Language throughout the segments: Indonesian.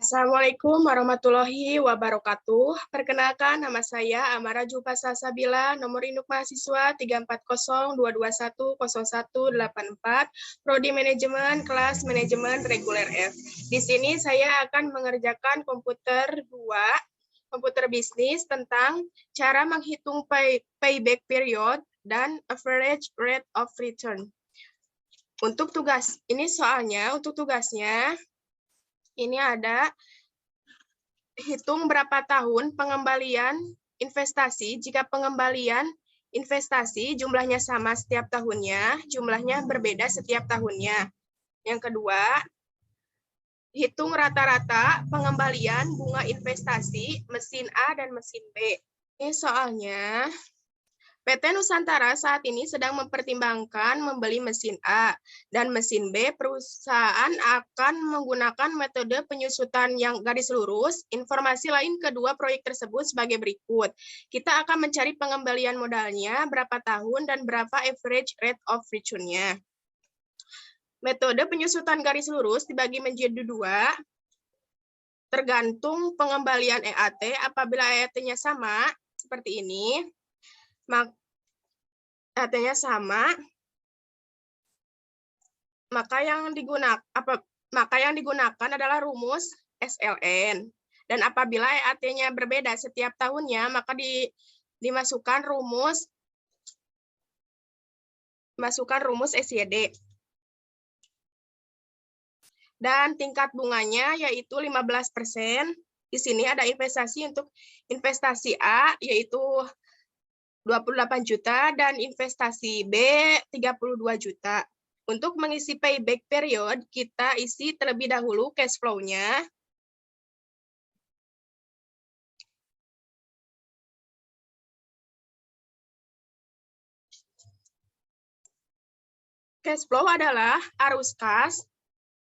Assalamualaikum warahmatullahi wabarakatuh. Perkenalkan, nama saya Amara Jupasa Sabila, nomor induk mahasiswa 34022100184, Prodi Manajemen, kelas Manajemen Reguler F. Di sini saya akan mengerjakan komputer bisnis tentang cara menghitung payback period dan average rate of return. Untuk tugasnya, ini ada hitung berapa tahun pengembalian investasi. Jika pengembalian investasi jumlahnya sama setiap tahunnya, jumlahnya berbeda setiap tahunnya. Yang kedua, hitung rata-rata pengembalian bunga investasi mesin A dan mesin B. Ini soalnya PT Nusantara saat ini sedang mempertimbangkan membeli mesin A dan mesin B. Perusahaan akan menggunakan metode penyusutan yang garis lurus. Informasi lain kedua proyek tersebut sebagai berikut. Kita akan mencari pengembalian modalnya, berapa tahun, dan berapa average rate of return-nya. Metode penyusutan garis lurus dibagi menjadi dua, tergantung pengembalian EAT. Apabila EAT-nya sama, seperti ini, artinya sama, maka yang digunakan adalah rumus SLN. Dan apabila EAT-nya berbeda setiap tahunnya, maka dimasukkan rumus SYD. Dan tingkat bunganya yaitu 15%. Di sini ada investasi untuk investasi A yaitu 28 juta dan investasi B 32 juta. Untuk mengisi payback period, kita isi terlebih dahulu cash flow-nya. Cash flow adalah arus kas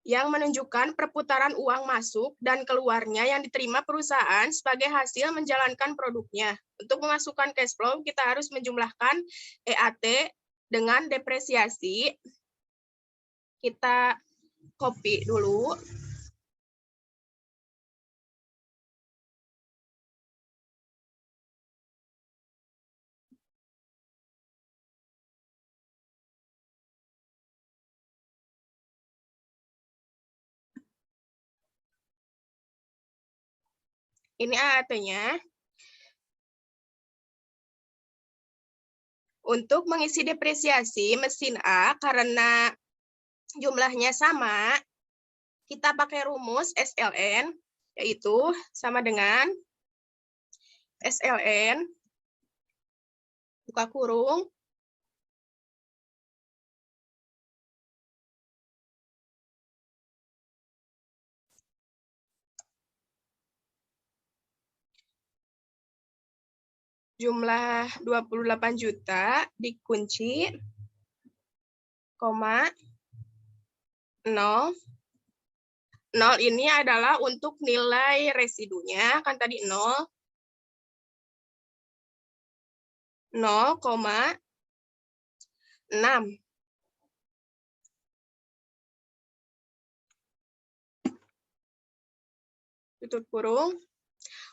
yang menunjukkan perputaran uang masuk dan keluarnya yang diterima perusahaan sebagai hasil menjalankan produknya. Untuk memasukkan cash flow, kita harus menjumlahkan EAT dengan depresiasi. Kita copy dulu. Ini EAT-nya. Untuk mengisi depresiasi mesin A, karena jumlahnya sama, kita pakai rumus SLN, yaitu sama dengan SLN, buka kurung, jumlah 28 juta dikunci, koma, 0. 0 ini adalah untuk nilai residunya, kan tadi 0. 0,6. Tutup kurung.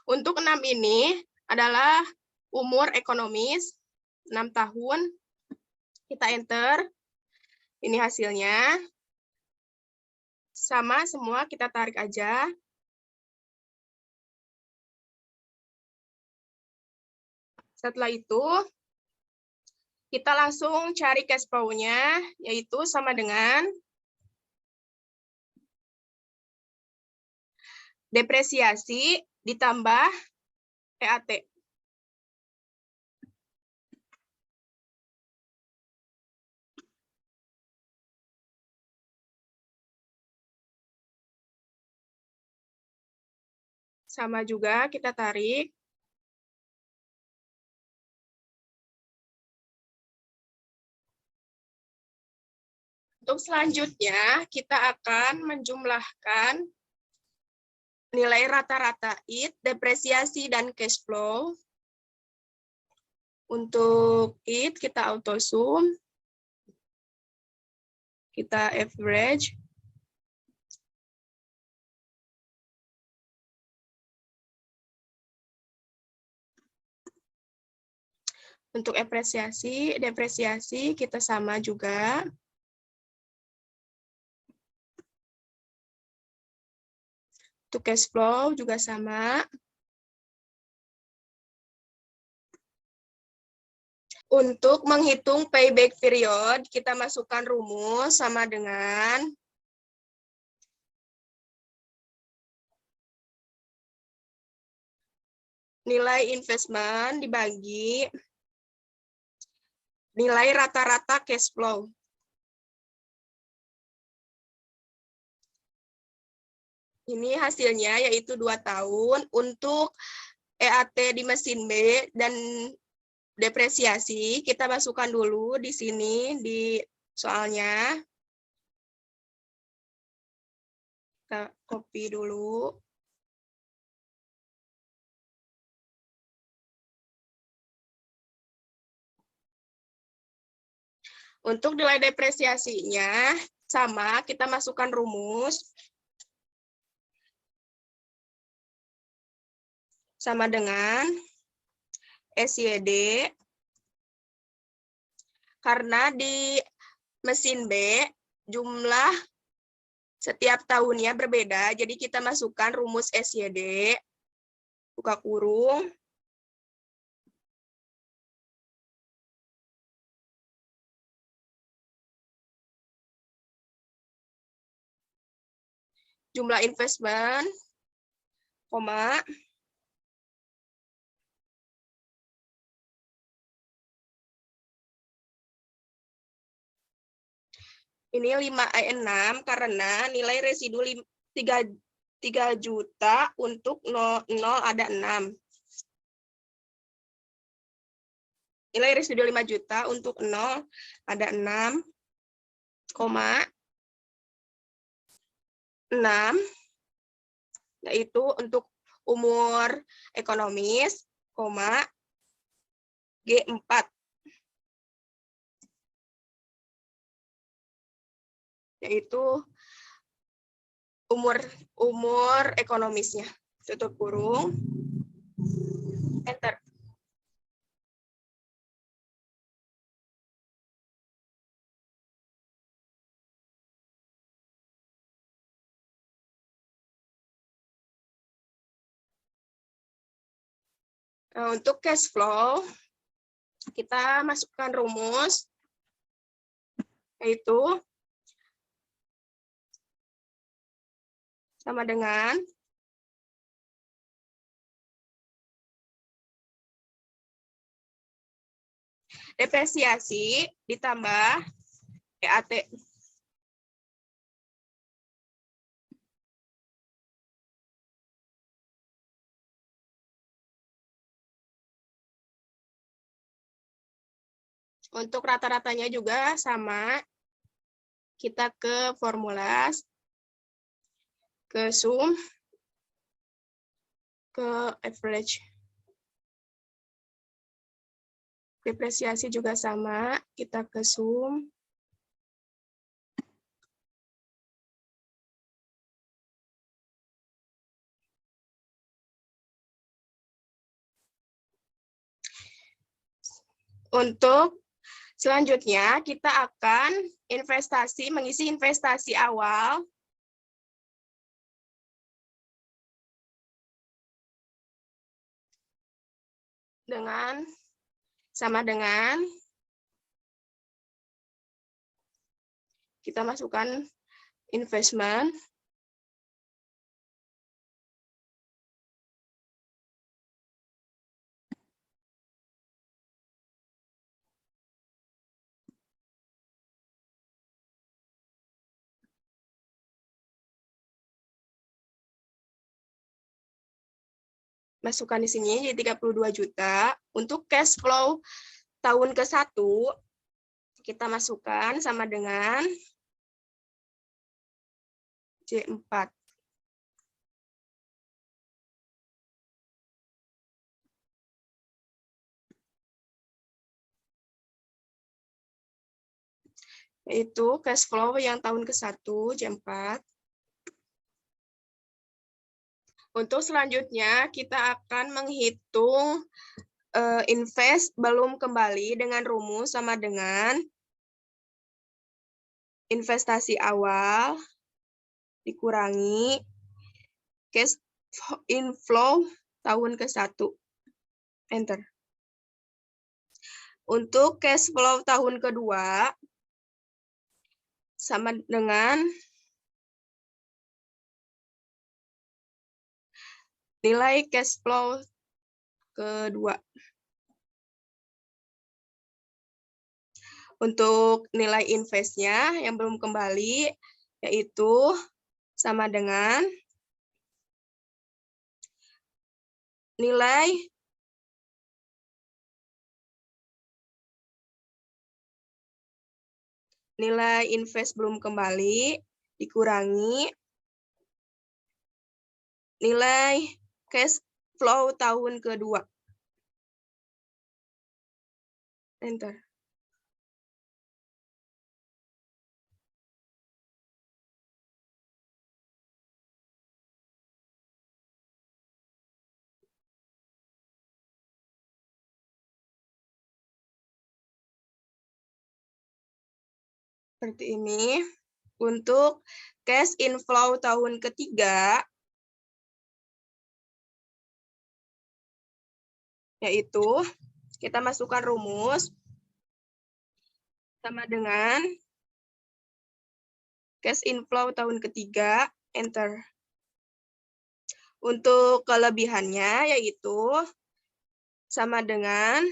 Untuk 6 ini adalah umur ekonomis, 6 tahun. Kita enter. Ini hasilnya. Sama semua, kita tarik aja. Setelah itu, kita langsung cari cash flow-nya, yaitu sama dengan depresiasi ditambah EAT. Sama juga, kita tarik. Untuk selanjutnya, kita akan menjumlahkan nilai rata-rata IT, depresiasi, dan cash flow. Untuk IT, kita auto sum. Kita average. Untuk apresiasi, depresiasi kita sama juga. Untuk cash flow juga sama. Untuk menghitung payback period, kita masukkan rumus sama dengan nilai investment dibagi nilai rata-rata cash flow. Ini hasilnya yaitu 2 tahun untuk EAT di mesin B dan depresiasi. Kita masukkan dulu di sini di soalnya. Kita copy dulu. Untuk nilai depresiasinya sama, kita masukkan rumus sama dengan SYD, karena di mesin B jumlah setiap tahunnya berbeda, jadi kita masukkan rumus SYD, buka kurung, jumlah investment, koma, ini 6 karena nilai residu 3 juta untuk 0 ada 6. Nilai residu 5 juta untuk 0 ada 6, 6, yaitu untuk umur ekonomis, G4. Yaitu umur ekonomisnya. Tutup kurung, enter. Nah, untuk cash flow, kita masukkan rumus, yaitu sama dengan depresiasi ditambah EAT. Untuk rata-ratanya juga sama. Kita ke formula, ke sum, ke average. Depresiasi juga sama. Kita ke sum. Untuk selanjutnya, kita akan mengisi investasi awal sama dengan kita masukkan investment, masukkan di sini jadi 32 juta. Untuk cash flow tahun ke-1 kita masukkan sama dengan J4. Yaitu cash flow yang tahun ke-1 J4. Untuk selanjutnya kita akan menghitung invest belum kembali dengan rumus sama dengan investasi awal dikurangi cash inflow tahun ke-1. Enter. Untuk cash flow tahun kedua sama dengan nilai cash flow kedua. Untuk nilai investnya yang belum kembali, yaitu sama dengan nilai invest belum kembali dikurangi nilai cash flow tahun kedua. Enter. Seperti ini. Untuk cash inflow tahun ketiga, yaitu kita masukkan rumus sama dengan cash inflow tahun ketiga, enter. Untuk kelebihannya yaitu sama dengan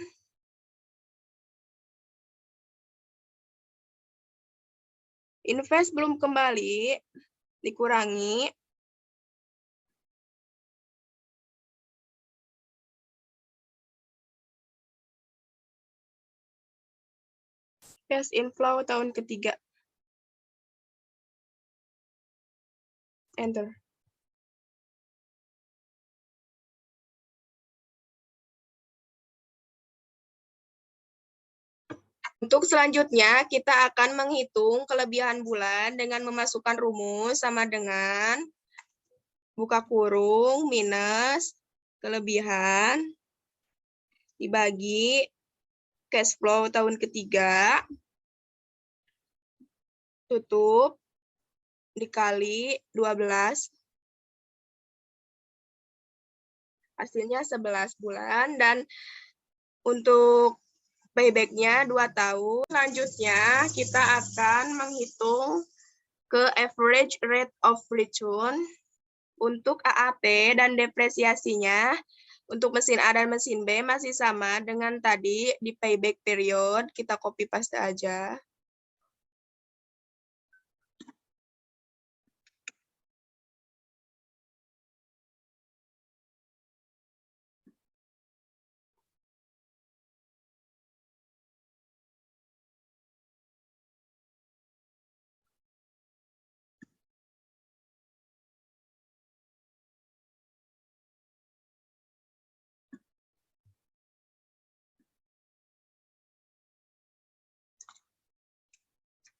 invest belum kembali dikurangi cash inflow tahun ketiga. Enter. Untuk selanjutnya, kita akan menghitung kelebihan bulan dengan memasukkan rumus sama dengan buka kurung minus kelebihan dibagi cash flow tahun ketiga, tutup, dikali 12. Hasilnya 11 bulan, dan untuk payback-nya 2 tahun. Selanjutnya, kita akan menghitung ke average rate of return. Untuk AAT dan depresiasinya, untuk mesin A dan mesin B masih sama dengan tadi di payback period. Kita copy paste aja.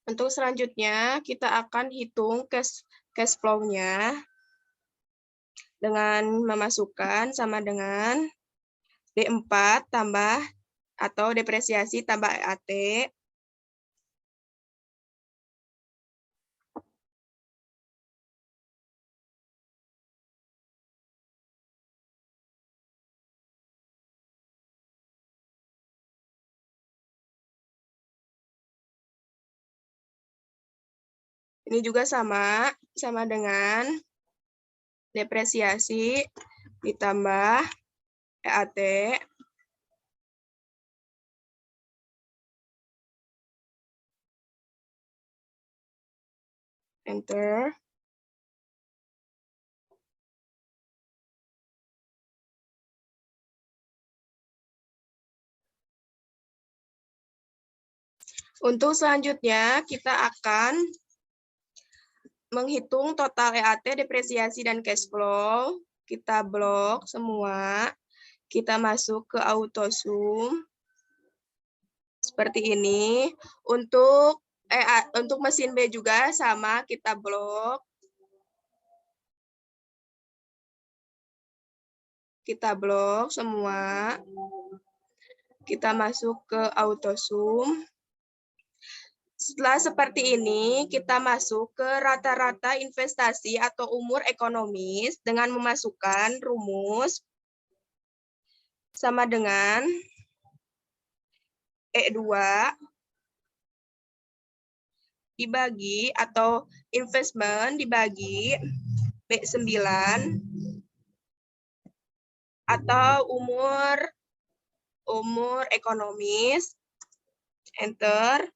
Untuk selanjutnya, kita akan hitung cash flow-nya dengan memasukkan sama dengan D4 tambah atau depresiasi tambah AT. Ini juga sama dengan depresiasi ditambah EAT. Enter. Untuk selanjutnya, kita akan menghitung total EAT, depresiasi, dan cash flow. Kita blok semua. Kita masuk ke AutoSum. Seperti ini. Untuk mesin B juga sama, kita blok. Kita blok semua. Kita masuk ke AutoSum. Setelah seperti ini, kita masuk ke rata-rata investasi atau umur ekonomis dengan memasukkan rumus sama dengan E2 dibagi atau investment dibagi B9 atau umur ekonomis. Enter.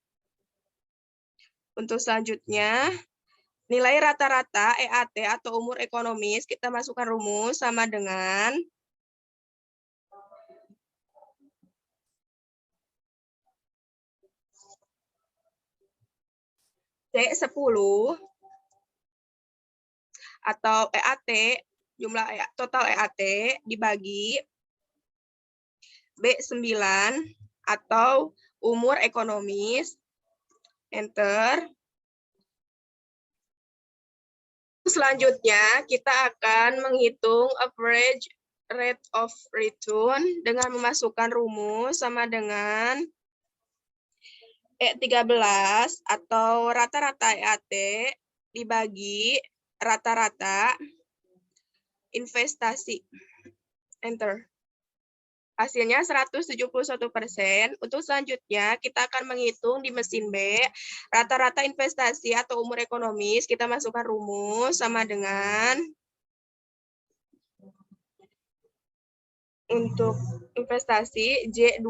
Untuk selanjutnya, nilai rata-rata EAT atau umur ekonomis, kita masukkan rumus sama dengan C10 atau EAT, jumlah total EAT dibagi B9 atau umur ekonomis. Enter. Selanjutnya, kita akan menghitung average rate of return dengan memasukkan rumus sama dengan E13 atau rata-rata EAT dibagi rata-rata investasi. Enter. Hasilnya 171%. Untuk selanjutnya, kita akan menghitung di mesin B, rata-rata investasi atau umur ekonomis, kita masukkan rumus sama dengan, untuk investasi J2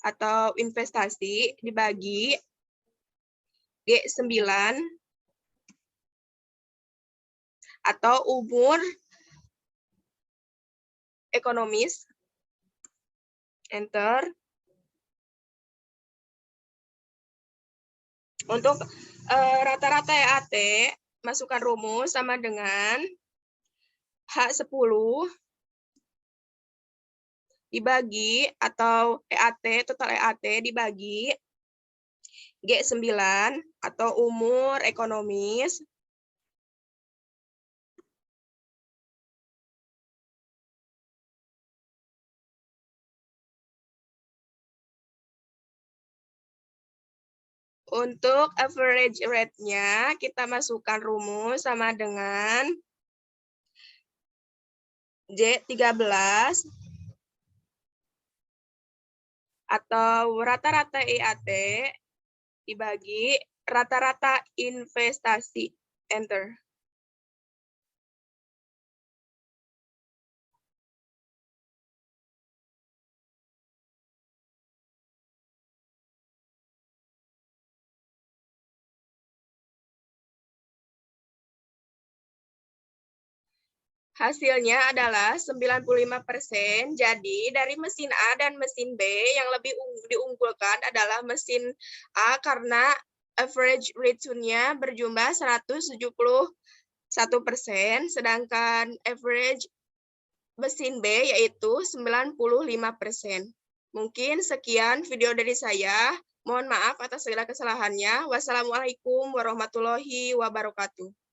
atau investasi dibagi G9 atau umur ekonomis. Enter. Untuk rata-rata EAT, masukkan rumus sama dengan H10 dibagi atau EAT, total EAT dibagi G9 atau umur ekonomis. Untuk average rate-nya, kita masukkan rumus sama dengan J13 atau rata-rata EAT dibagi rata-rata investasi. Enter. Hasilnya adalah 95%. Jadi dari mesin A dan mesin B yang lebih diunggulkan adalah mesin A karena average return-nya berjumlah 171%, sedangkan average mesin B yaitu 95%. Mungkin sekian video dari saya. Mohon maaf atas segala kesalahannya. Wassalamualaikum warahmatullahi wabarakatuh.